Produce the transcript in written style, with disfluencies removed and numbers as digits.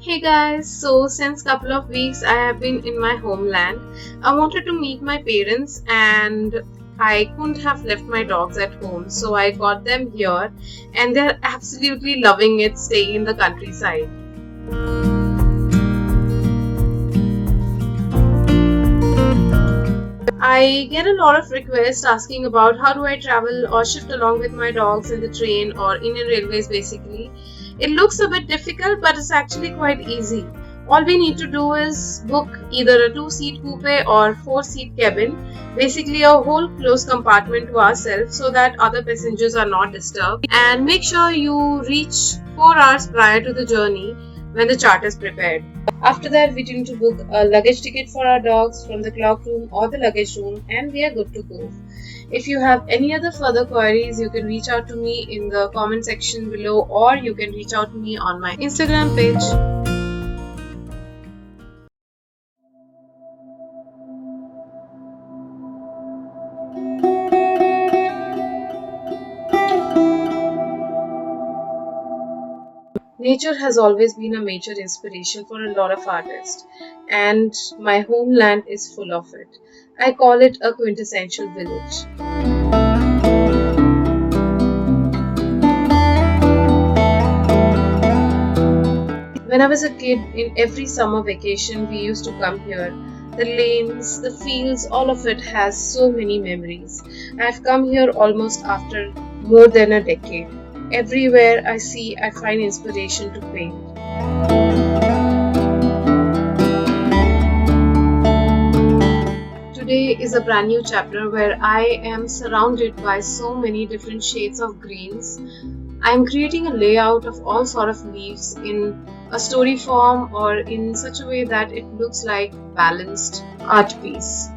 Hey guys, so since couple of weeks I have been in my homeland. I wanted to meet my parents and I couldn't have left my dogs at home, so I got them here and they're absolutely loving it staying in the countryside. I get a lot of requests asking about how do I travel or shift along with my dogs in the train or Indian Railways basically. It looks a bit difficult but it's actually quite easy. All we need to do is book either a 2-seat coupe or 4-seat cabin, basically a whole closed compartment to ourselves so that other passengers are not disturbed, and make sure you reach 4 hours prior to the journey when the chart is prepared. After that, we need to book a luggage ticket for our dogs from the cloak room or the luggage room, and we are good to go. If you have any other further queries, you can reach out to me in the comment section below, or you can reach out to me on my Instagram page. Nature has always been a major inspiration for a lot of artists, and my homeland is full of it. I call it a quintessential village. When I was a kid, in every summer vacation, we used to come here. The lanes, the fields, all of it has so many memories. I've come here almost after more than a decade. Everywhere I see, I find inspiration to paint. Today is a brand new chapter where I am surrounded by so many different shades of greens. I am creating a layout of all sort of leaves in a story form or in such a way that it looks like balanced art piece.